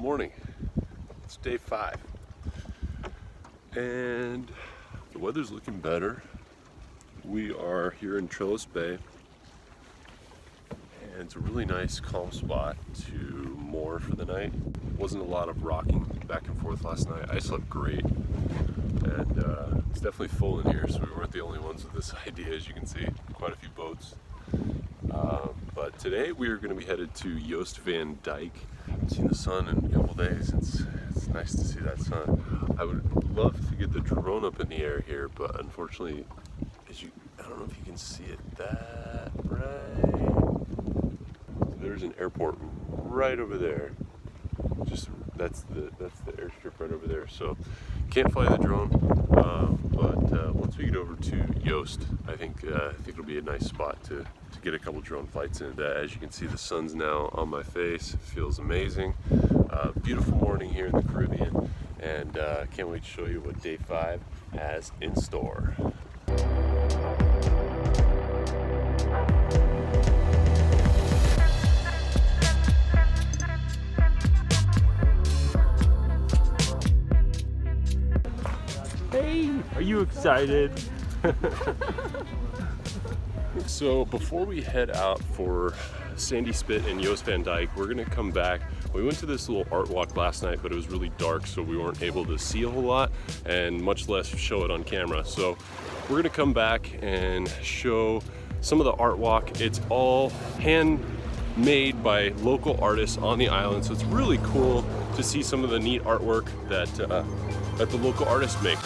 morning. It's day 5 and the weather's looking better. We are here in Trellis Bay and it's a really nice calm spot to moor for the night. Wasn't a lot of rocking back and forth last night. I slept great and it's definitely full in here, so we weren't the only ones with this idea. As you can see, quite a few boats. But today we are going to be headed to Jost Van Dyke. I haven't seen the sun in a couple days. It's nice to see that sun. I would love to get the drone up in the air here, but unfortunately, I don't know if you can see it that right. There's an airport right over there. That's the airstrip right over there. So can't fly the drone, but once we get over to Jost, I think it'll be a nice spot to get a couple drone flights in. As you can see, the sun's now on my face. It feels amazing. Beautiful morning here in the Caribbean, and can't wait to show you what day 5 has in store. Hey, are you excited? So before we head out for Sandy Spit and Jost Van Dyke, we're gonna come back. We went to this little art walk last night, but it was really dark, so we weren't able to see a whole lot and much less show it on camera. So we're gonna come back and show some of the art walk. It's all handmade by local artists on the island, so it's really cool to see some of the neat artwork that the local artists make.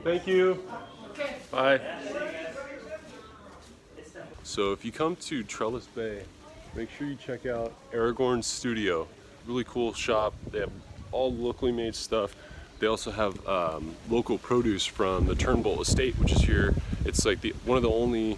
Thank you. Okay. Bye. So if you come to Trellis Bay, make sure you check out Aragorn's Studio. Really cool shop. They have all locally made stuff. They also have local produce from the Turnbull Estate, which is here. It's like one of the only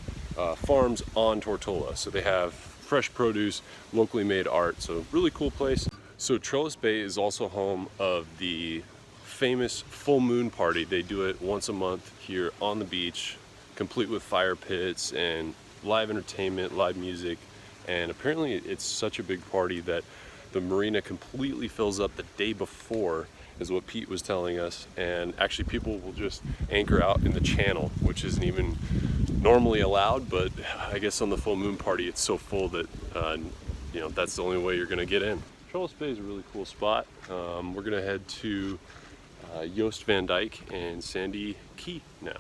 farms on Tortola. So they have fresh produce, locally made art. So really cool place. So Trellis Bay is also home of the famous full moon party. They do it once a month here on the beach, complete with fire pits and live entertainment, live music, and apparently it's such a big party that the marina completely fills up the day before, is what Pete was telling us. And actually people will just anchor out in the channel, which isn't even normally allowed, but I guess on the full moon party it's so full that that's the only way you're gonna get in. Trellis Bay is a really cool spot. We're gonna head to Jost Van Dyke and Sandy Key now.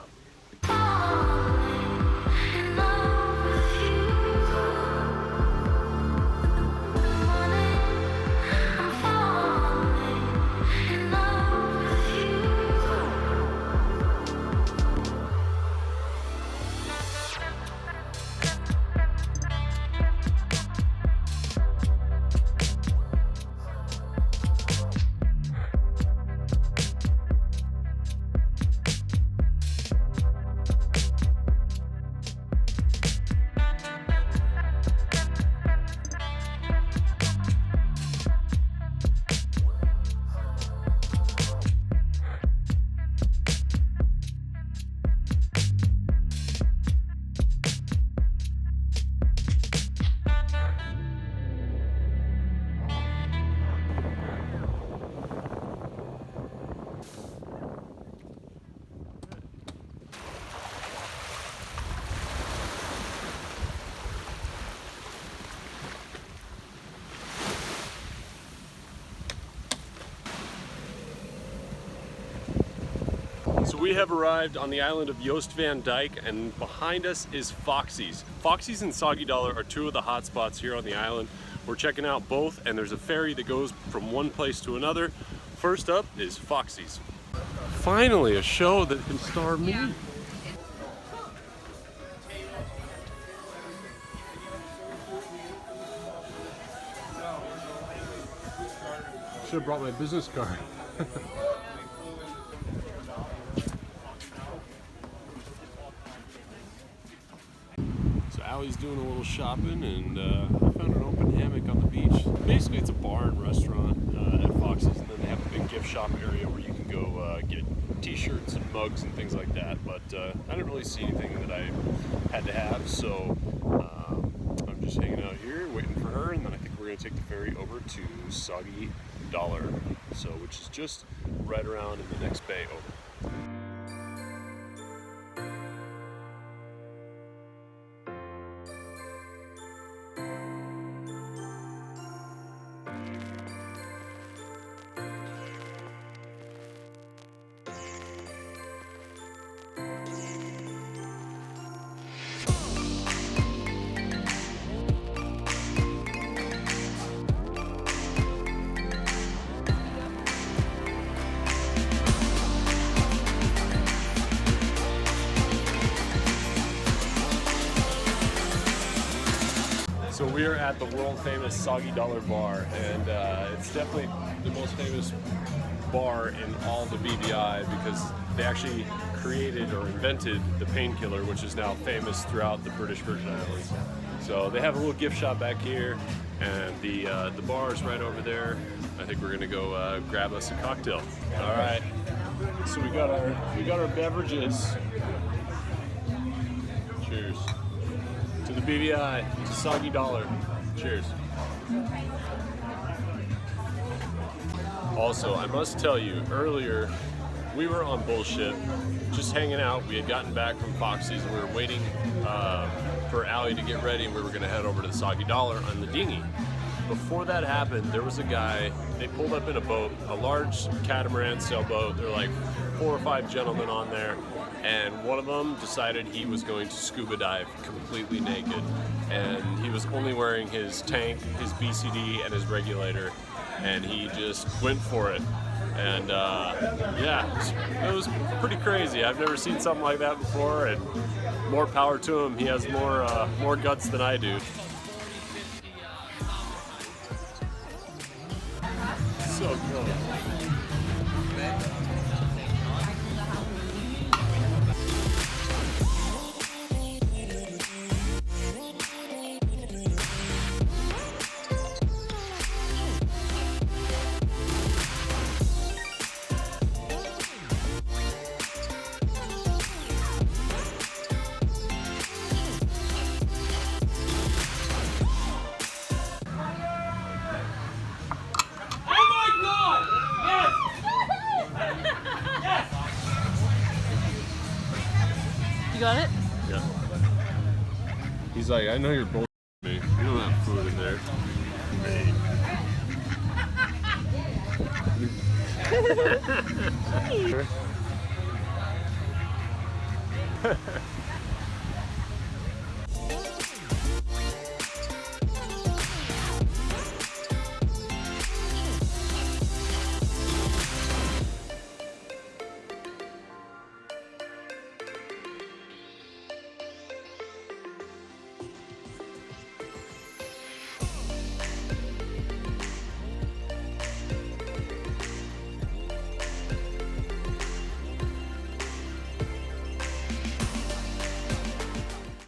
So we have arrived on the island of Jost Van Dyke, and behind us is Foxy'S. Foxy'S and Soggy Dollar are two of the hot spots here on the island. We're checking out both, and there's a ferry that goes from one place to another. First up is Foxy'S. Finally, a show that can star me. Should have brought my business card. So Allie's doing a little shopping, and I found an open hammock on the beach. Basically, it's a bar and restaurant at Foxy'S, and then they have a big gift shop area where you can go get t-shirts and mugs and things like that. But I didn't really see anything that I had to have, so I'm just hanging out here waiting for her, and then I think we're gonna take the ferry over to Soggy Dollar, so which is just right around in the next bay over. So we are at the world famous Soggy Dollar bar, and it's definitely the most famous bar in all the BVI because they actually created or invented the painkiller, which is now famous throughout the British Virgin Islands. So they have a little gift shop back here, and the bar is right over there. I think we're gonna go grab us a cocktail. All right. So we got our beverages. Cheers. To the BVI, to Soggy Dollar. Cheers. Also, I must tell you, earlier we were on bullshit, just hanging out. We had gotten back from Foxy'S and we were waiting for Allie to get ready, and we were gonna head over to the Soggy Dollar on the dinghy. Before that happened, there was a guy, they pulled up in a boat, a large catamaran sailboat. There were like 4 or 5 gentlemen on there, and one of them decided he was going to scuba dive completely naked, and he was only wearing his tank, his BCD, and his regulator, and he just went for it. And yeah, it was pretty crazy. I've never seen something like that before, and more power to him. He has more guts than I do. So cool. You got it? Yeah. He's like, I know you're bullshitting me. You don't have food in there.